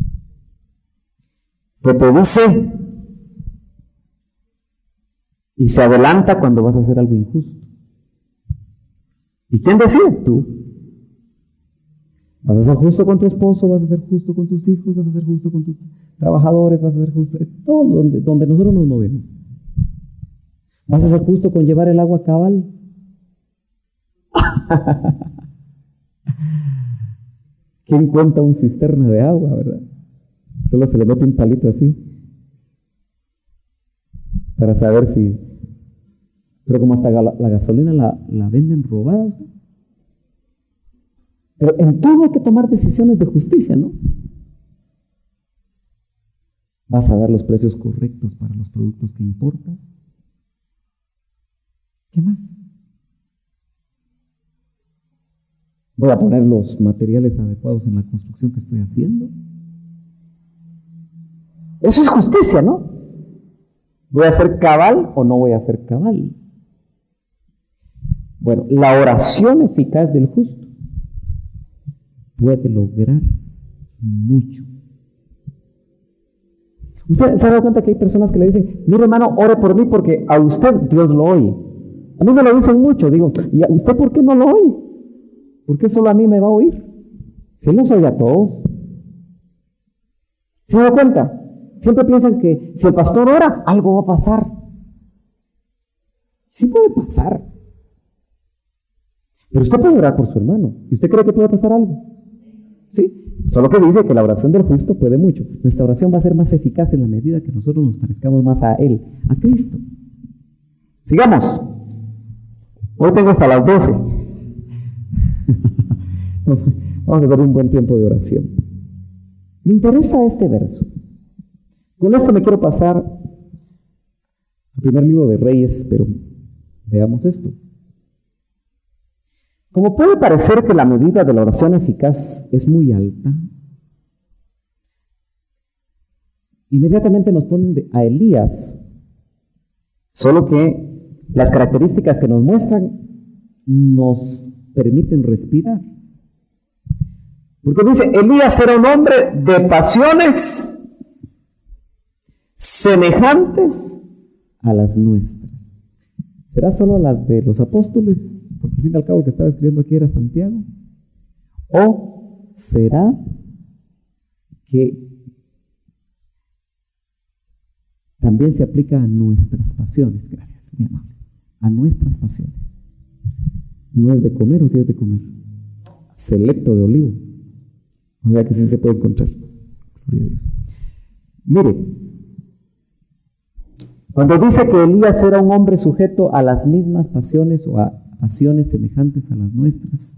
que te dice y se adelanta cuando vas a hacer algo injusto. ¿Y quién decide? Tú. Vas a ser justo con tu esposo, vas a ser justo con tus hijos, vas a ser justo con tus trabajadores, vas a ser justo en todo donde nosotros nos movemos. Vas a ser justo con llevar el agua cabal. ¿Quién cuenta un cisterna de agua, verdad? Solo se le mete un palito así para saber si... Pero como hasta la gasolina la venden robada, ¿sí? Pero en todo hay que tomar decisiones de justicia, ¿no? ¿Vas a dar los precios correctos para los productos que importas? ¿Qué más? ¿Voy a poner los materiales adecuados en la construcción que estoy haciendo? Eso es justicia, ¿no? ¿Voy a ser cabal o no voy a ser cabal? Bueno, la oración eficaz del justo puede lograr mucho. Usted se ha dado cuenta que hay personas que le dicen, mire hermano, ore por mí porque a usted Dios lo oye. A mí me lo dicen mucho, digo, ¿y a usted por qué no lo oye? ¿Por qué solo a mí me va a oír? Si Él nos oye a todos. ¿Se ha dado cuenta? Siempre piensan que si el pastor ora, algo va a pasar. Sí puede pasar. Pero usted puede orar por su hermano. ¿Y usted cree que puede pasar algo? Sí. Solo que dice que la oración del justo puede mucho. Nuestra oración va a ser más eficaz en la medida que nosotros nos parezcamos más a Él, a Cristo. Sigamos. Hoy tengo hasta las 12. Vamos a tener un buen tiempo de oración. Me interesa este verso. Con esto me quiero pasar al primer libro de Reyes, pero veamos esto. Como puede parecer que la medida de la oración eficaz es muy alta, inmediatamente nos ponen a Elías, solo que las características que nos muestran nos permiten respirar. Porque dice, Elías era un hombre de pasiones semejantes a las nuestras. ¿Será solo las de los apóstoles? Porque al fin y al cabo el que estaba escribiendo aquí era Santiago. ¿O será que también se aplica a nuestras pasiones? Gracias, mi amable. A nuestras pasiones. No es de comer o sí es de comer. Selecto de olivo. O sea que sí se puede encontrar. Gloria a Dios. Mire, cuando dice que Elías era un hombre sujeto a las mismas pasiones o a pasiones semejantes a las nuestras,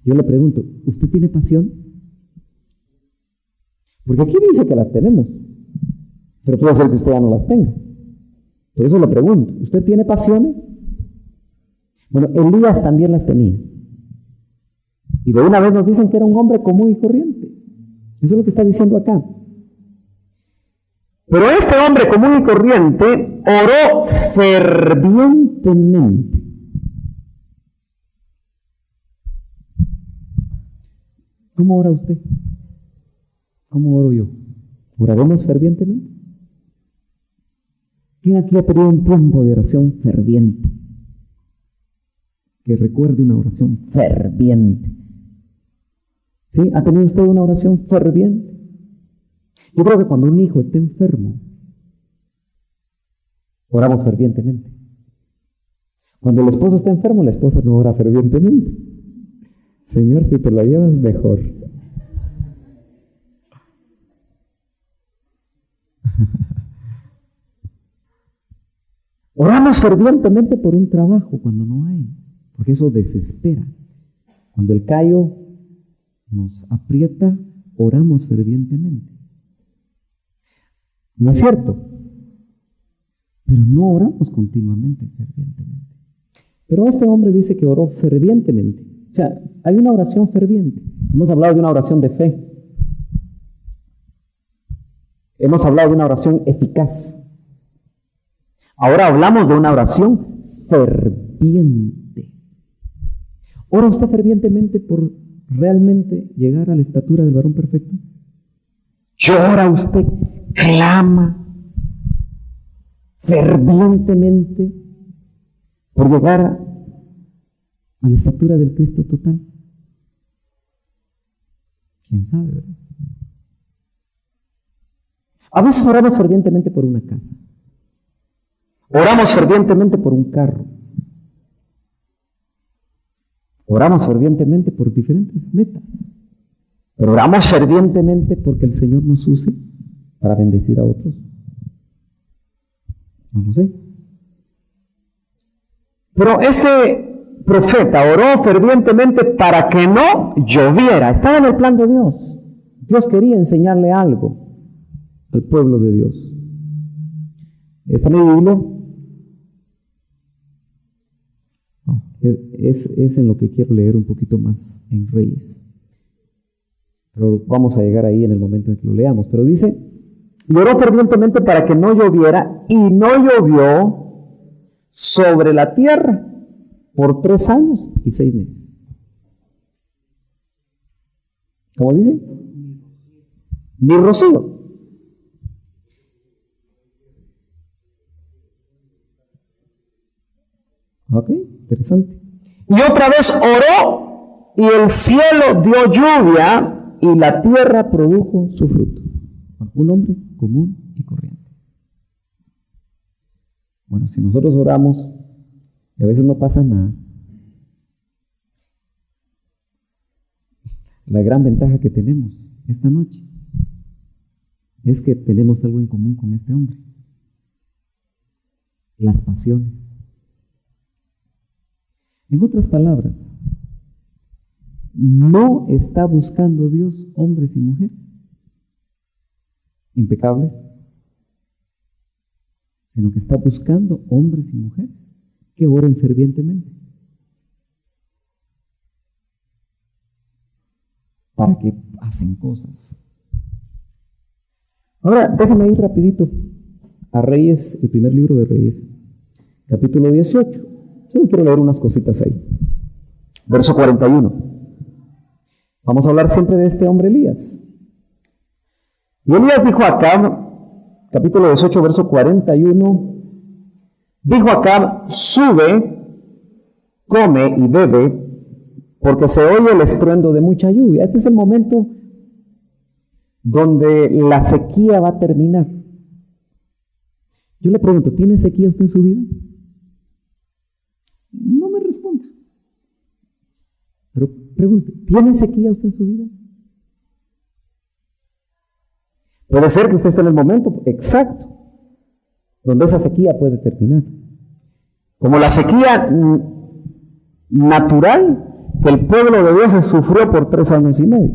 yo le pregunto, ¿usted tiene pasiones? Porque aquí dice que las tenemos, pero puede ser que usted ya no las tenga. Por eso le pregunto, ¿usted tiene pasiones? Bueno, Elías también las tenía. Y de una vez nos dicen que era un hombre común y corriente. Eso es lo que está diciendo acá. Pero este hombre común y corriente oró fervientemente. ¿Cómo ora usted? ¿Cómo oro yo? ¿Oraremos fervientemente? ¿Quién aquí ha tenido un tiempo de oración ferviente? Que recuerde una oración ferviente. ¿Sí? ¿Ha tenido usted una oración ferviente? Yo creo que cuando un hijo está enfermo, oramos fervientemente. Cuando el esposo está enfermo, la esposa no ora fervientemente. Señor, si te lo llevas, mejor. Oramos fervientemente por un trabajo cuando no hay, porque eso desespera. Cuando el callo nos aprieta, oramos fervientemente. ¿No es cierto? Pero no oramos continuamente, fervientemente. Pero este hombre dice que oró fervientemente. O sea, hay una oración ferviente. Hemos hablado de una oración de fe. Hemos hablado de una oración eficaz. Ahora hablamos de una oración ferviente. ¿Ora usted fervientemente por realmente llegar a la estatura del varón perfecto? Llora usted, clama fervientemente por llegar a la estatura del Cristo total. ¿Quién sabe, verdad? A veces oramos fervientemente por una casa. Oramos fervientemente por un carro. Oramos fervientemente por diferentes metas. Pero oramos fervientemente porque el Señor nos use para bendecir a otros. No lo sé. Pero este profeta oró fervientemente para que no lloviera. Estaba en el plan de Dios. Dios quería enseñarle algo al pueblo de Dios. ¿Está en mi Biblia? No, es en lo que quiero leer un poquito más en Reyes. Pero vamos a llegar ahí en el momento en que lo leamos. Pero dice, y oró fervientemente para que no lloviera, y no llovió sobre la tierra por 3 años y 6 meses. ¿Cómo dice? Ni rocío. Ok, interesante. Y otra vez oró, y el cielo dio lluvia, y la tierra produjo su fruto. Bueno, un hombre común y corriente. Bueno, si nosotros oramos y a veces no pasa nada, la gran ventaja que tenemos esta noche es que tenemos algo en común con este hombre: las pasiones. En otras palabras, no está buscando Dios hombres y mujeres impecables, sino que está buscando hombres y mujeres que oren fervientemente para que hacen cosas. Ahora, déjame ir rapidito a Reyes, el primer libro de Reyes, capítulo 18. Solo quiero leer unas cositas ahí. Verso 41. Vamos a hablar siempre de este hombre Elías. Y Elías dijo a Acab, capítulo 18, verso 41, dijo a Acab: sube, come y bebe, porque se oye el estruendo de mucha lluvia. Este es el momento donde la sequía va a terminar. Yo le pregunto, ¿tiene sequía usted en su vida? No me responda. Pero pregunte, ¿tiene sequía usted en su vida? Puede ser que usted esté en el momento exacto donde esa sequía puede terminar. Como la sequía natural que el pueblo de Dios sufrió por 3 años y medio.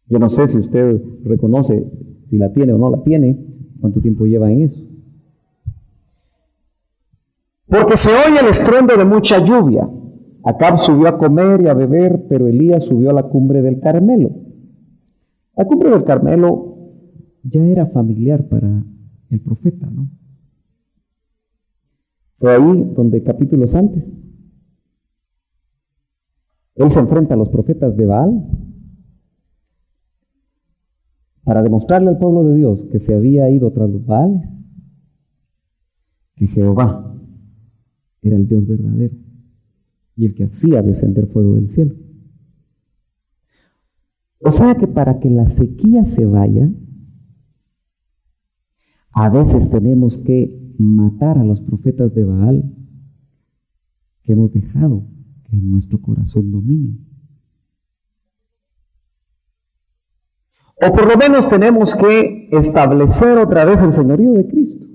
Yo no sé si usted reconoce si la tiene o no la tiene, cuánto tiempo lleva en eso. Porque se oye el estruendo de mucha lluvia. Acab subió a comer y a beber, pero Elías subió a la cumbre del Carmelo. La cumbre del Carmelo ya era familiar para el profeta, ¿no? Fue ahí donde capítulos antes él se enfrenta a los profetas de Baal para demostrarle al pueblo de Dios que se había ido tras los Baales, que Jehová era el Dios verdadero y el que hacía descender fuego del cielo. O sea que para que la sequía se vaya, a veces tenemos que matar a los profetas de Baal que hemos dejado que en nuestro corazón dominen. O por lo menos tenemos que establecer otra vez el señorío de Cristo.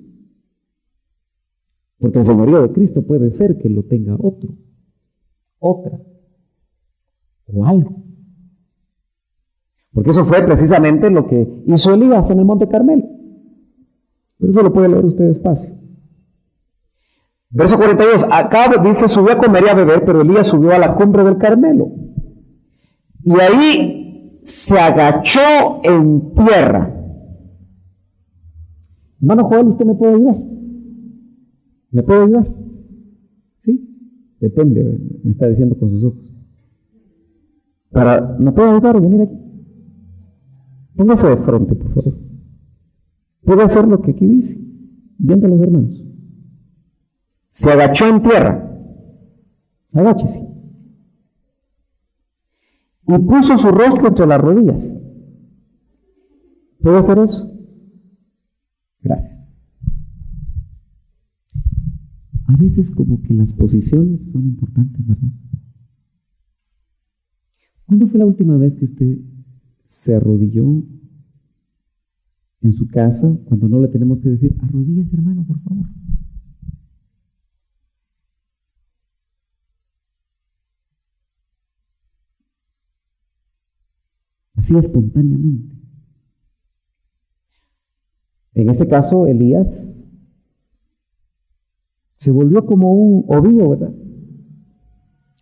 Porque el señorío de Cristo puede ser que lo tenga otro, otra o algo. Porque eso fue precisamente lo que hizo Elías en el Monte Carmelo. Pero eso lo puede leer usted despacio. Verso 42. Acab dice: subió a comer y a beber, pero Elías subió a la cumbre del Carmelo. Y ahí se agachó en tierra. Hermano Joel, ¿usted me puede ayudar? ¿Me puede ayudar? ¿Sí? Depende, me está diciendo con sus ojos. ¿Me puede ayudar a venir aquí? Póngase de frente, por favor. Puede hacer lo que aquí dice, viendo a los hermanos. Se agachó en tierra. Agáchese. Y puso su rostro entre las rodillas. ¿Puede hacer eso? Gracias. A veces como que las posiciones son importantes, ¿verdad? ¿Cuándo fue la última vez que usted se arrodilló en su casa cuando no le tenemos que decir, arrodíllese, hermano, por favor? Así espontáneamente. En este caso, Elías se volvió como un ovillo, ¿verdad?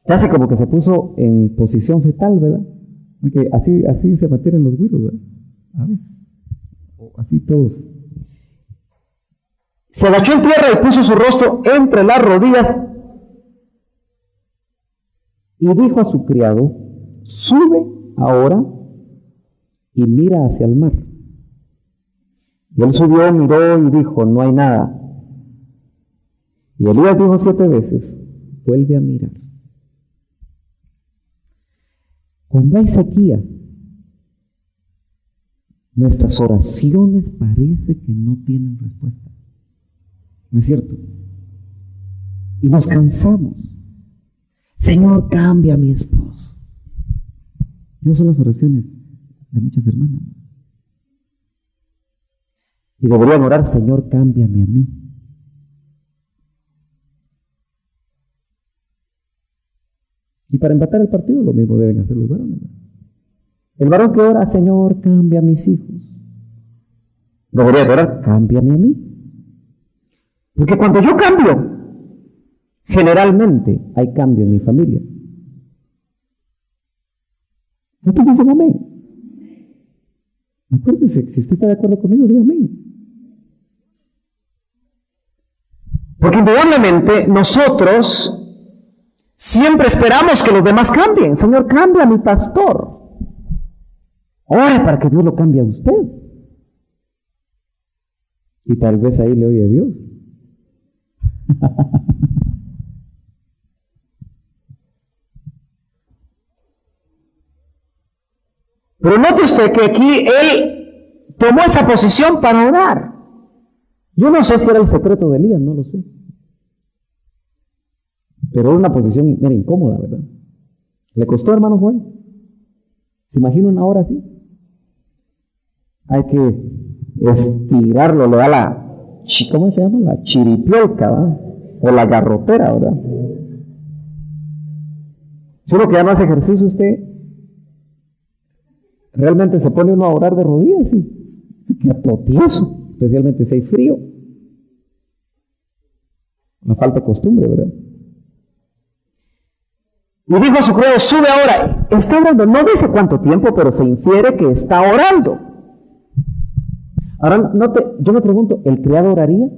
Casi como que se puso en posición fetal, ¿verdad? Porque así se mantienen los güiros, ¿verdad? A veces. O así todos. Se agachó en tierra y puso su rostro entre las rodillas y dijo a su criado, sube ahora y mira hacia el mar. Y él subió, miró y dijo, no hay nada. Y Elías dijo 7 veces, vuelve a mirar. Cuando hay sequía, nuestras oraciones parece que no tienen respuesta. ¿No es cierto? Y nos cansamos. Señor, cambia a mi esposo. Esas son las oraciones de muchas hermanas. Y deberían orar, Señor, cámbiame a mí. Y para empatar el partido, lo mismo deben hacer los varones. El varón que ora, Señor, cambia a mis hijos, debería orar, cámbiame a mí. Porque cuando yo cambio, generalmente hay cambio en mi familia. ¿Cuántos dicen amén? Acuérdense, si usted está de acuerdo conmigo, diga amén. Porque indudablemente nosotros siempre esperamos que los demás cambien. Señor, cambia a mi pastor. Ore para que Dios lo cambie a usted. Y tal vez ahí le oye Dios. Pero note usted que aquí él tomó esa posición para orar. Yo no sé si era el secreto de Elías, no lo sé. Pero era una posición, mira, incómoda, ¿verdad? ¿Le costó, hermano Joel? ¿Se imagina una hora así? Hay que estirarlo, le da la, ¿cómo se llama? La chiripiolca, ¿verdad? O la garrotera, ¿verdad? Solo que ya no hace ejercicio usted, realmente se pone uno a orar de rodillas y se queda todo tieso, especialmente si hay frío. Una falta de costumbre, ¿verdad? Y dijo a su criado, sube ahora. Está orando, no dice cuánto tiempo, pero se infiere que está orando. Ahora, yo me pregunto, ¿el criado oraría?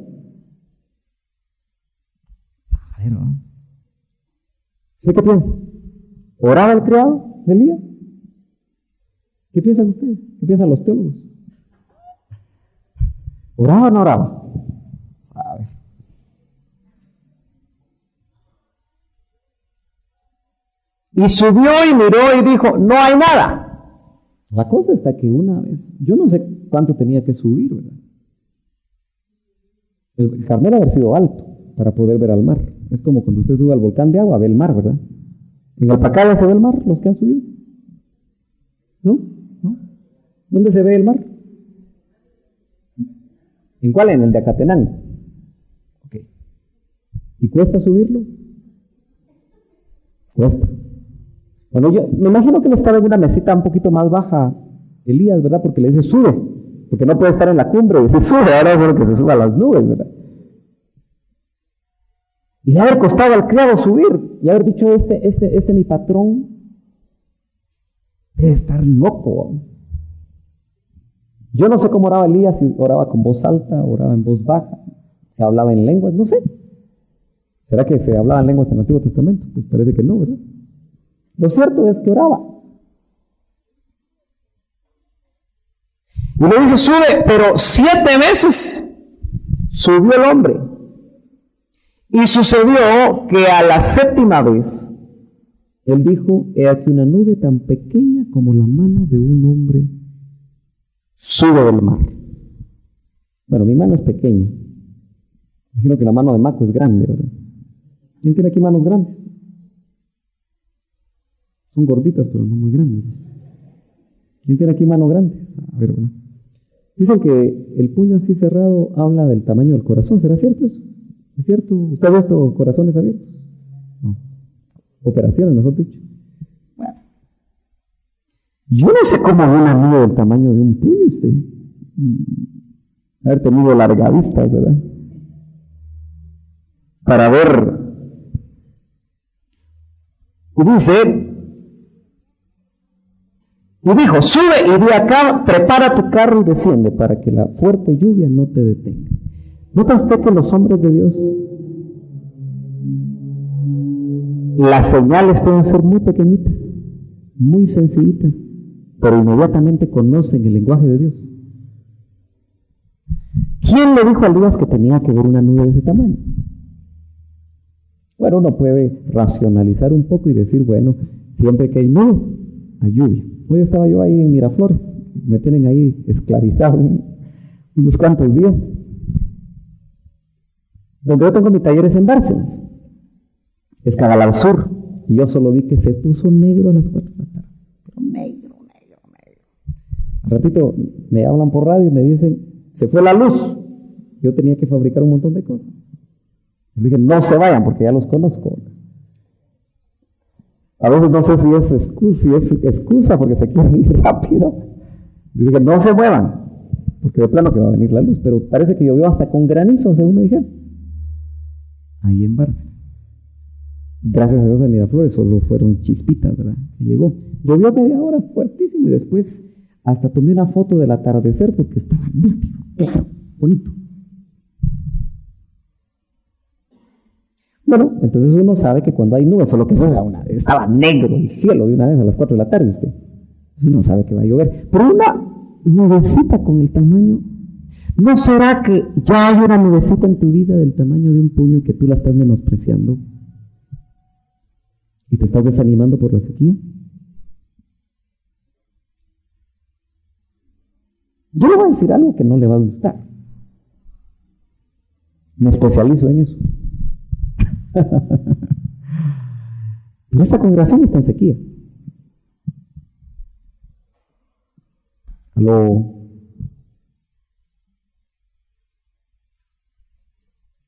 A ver, ¿no? ¿Usted qué piensa? ¿Oraba el criado de Elías? ¿Qué piensan ustedes? ¿Qué piensan los teólogos? ¿Oraba o no oraba? A ver. Y subió y miró y dijo, no hay nada. La cosa está que una vez, yo no sé cuánto tenía que subir, ¿verdad? El Carmelo haber sido alto para poder ver al mar. Es como cuando usted sube al volcán de agua, ve el mar, ¿verdad? En el Pacaya se ve el mar, los que han subido. ¿No? ¿No? ¿Dónde se ve el mar? ¿En cuál? En el de Acatenango. Ok. ¿Y cuesta subirlo? Cuesta. Bueno, yo me imagino que él estaba en una mesita un poquito más baja, Elías, ¿verdad? Porque le dice, sube, porque no puede estar en la cumbre y decir, sube, ahora es lo que se suba a las nubes, ¿verdad? Y le haber costado al criado subir, y haber dicho, mi patrón, debe estar loco. Yo no sé cómo oraba Elías, si oraba con voz alta, oraba en voz baja, se hablaba en lenguas, no sé. ¿Será que se hablaban lenguas en el Antiguo Testamento? Pues parece que no, ¿verdad? Lo cierto es que oraba. Y le dice, sube, pero 7 veces subió el hombre. Y sucedió que a la 7ª vez, él dijo, he aquí una nube tan pequeña como la mano de un hombre sube del mar. Bueno, mi mano es pequeña. Imagino que la mano de Maco es grande, ¿verdad? ¿Quién tiene aquí manos grandes? Son gorditas, pero no muy grandes. ¿Quién tiene aquí manos grandes? A ver, ¿verdad? Dicen que el puño así cerrado habla del tamaño del corazón. ¿Será cierto eso? ¿Es cierto? ¿Usted ha visto corazones abiertos? No. Operaciones, mejor dicho. Bueno. Yo no sé cómo ve una nube del tamaño de un puño usted. Haber tenido larga vista, ¿verdad? Para ver. Y dice, y dijo, sube y de acá, prepara tu carro y desciende para que la fuerte lluvia no te detenga. ¿Nota usted que los hombres de Dios, las señales pueden ser muy pequeñitas, muy sencillitas, pero inmediatamente conocen el lenguaje de Dios? ¿Quién le dijo a Elías que tenía que ver una nube de ese tamaño? Bueno, uno puede racionalizar un poco y decir, bueno, siempre que hay nubes, hay lluvia. Hoy estaba yo ahí en Miraflores, me tienen ahí esclavizado unos cuantos días. Donde yo tengo mi taller es en Bárcenas, es Cabal Sur, y yo solo vi que se puso negro a las 4 de la tarde. Pero negro. Al ratito me hablan por radio y me dicen, se fue la luz. Yo tenía que fabricar un montón de cosas. Les dije, no se vayan porque ya los conozco. A veces no sé si es excusa porque se quieren ir rápido. Les dije, no se muevan, porque de plano que va a venir la luz, pero parece que llovió hasta con granizo, según me dijeron. Ahí en Bárcenas. Gracias a Dios en Miraflores solo fueron chispitas, ¿verdad? Que llegó. Llovió media hora fuertísimo y después hasta tomé una foto del atardecer porque estaba nítido, claro, bonito. Bueno, entonces uno sabe que cuando hay nubes, solo que estaba negro el cielo de una vez a las 4 de la tarde usted. Entonces uno sabe que va a llover. Pero una nubecita con el tamaño, ¿no será que ya hay una nubecita en tu vida del tamaño de un puño que tú la estás menospreciando? ¿Y te estás desanimando por la sequía? Yo le voy a decir algo que no le va a gustar. Me especializo en eso. Pero esta congregación está en sequía. ¿Aló?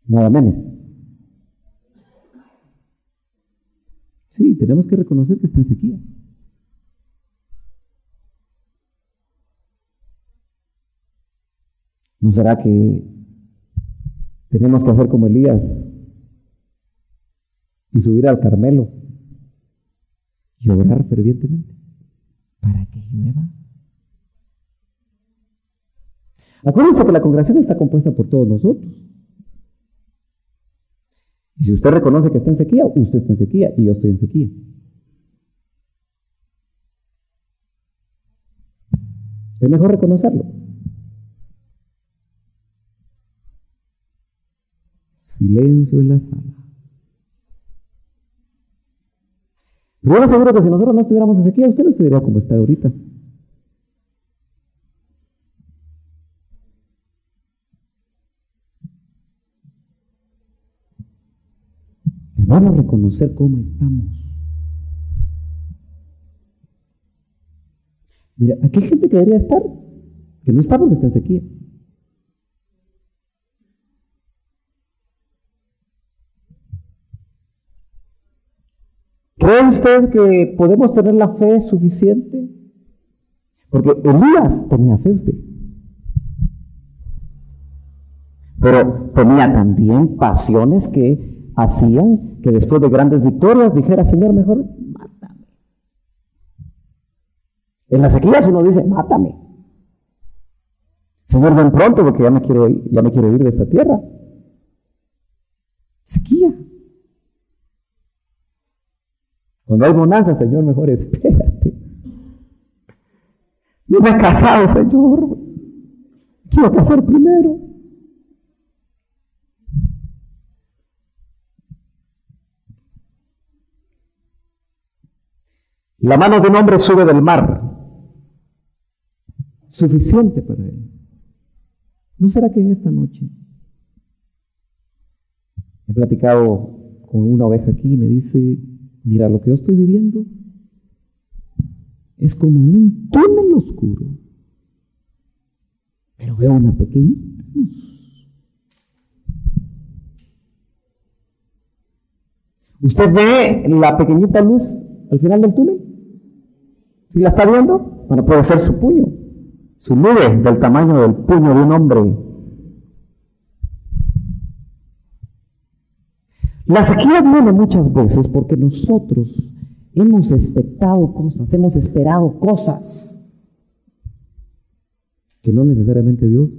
¿No amenes? Sí, tenemos que reconocer que está en sequía. ¿No será que tenemos que hacer como Elías y subir al Carmelo y orar fervientemente para que llueva? Acuérdense que la congregación está compuesta por todos nosotros. Y si usted reconoce que está en sequía, usted está en sequía y yo estoy en sequía. Es mejor reconocerlo. Silencio en la sala. Pero yo le aseguro que si nosotros no estuviéramos en sequía, usted no estuviera como está ahorita. Es bueno reconocer cómo estamos. Mira, aquí hay gente que debería estar, que no está porque está en sequía. ¿Cree usted que podemos tener la fe suficiente? Porque Elías tenía fe usted. Pero tenía también pasiones que hacían que después de grandes victorias dijera, Señor, mejor mátame. En las sequías uno dice, mátame. Señor, ven pronto porque ya me quiero ir de esta tierra. Sequía. Cuando hay bonanza, Señor, mejor espérate. No me he casado, Señor. quiero pasar primero. La mano de un hombre sube del mar. Suficiente para él. ¿No será que en esta noche he platicado con una oveja aquí y me dice, mira, lo que yo estoy viviendo es como un túnel oscuro, pero veo una pequeña luz. ¿Usted ve la pequeñita luz al final del túnel? ¿Sí la está viendo? Bueno, puede ser su puño, su nube del tamaño del puño de un hombre. La sequía viene muchas veces porque nosotros hemos expectado cosas, hemos esperado cosas que no necesariamente Dios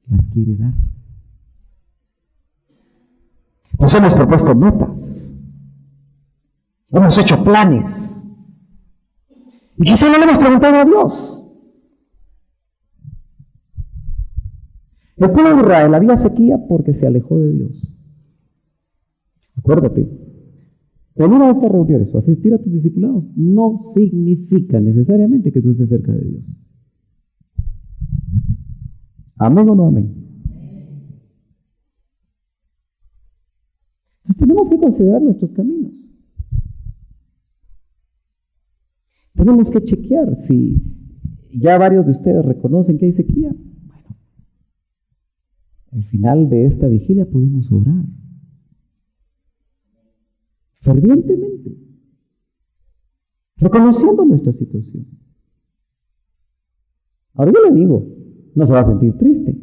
las quiere dar. Nos hemos propuesto metas, hemos hecho planes y quizá no le hemos preguntado a Dios. El pueblo de Israel había sequía porque se alejó de Dios. Acuérdate, venir a estas reuniones o asistir a tus discipulados no significa necesariamente que tú estés cerca de Dios. ¿Amén o no amén? Entonces tenemos que considerar nuestros caminos. Tenemos que chequear si ya varios de ustedes reconocen que hay sequía. Bueno, al final de esta vigilia podemos orar fervientemente, reconociendo nuestra situación. Ahora yo le digo, no se va a sentir triste.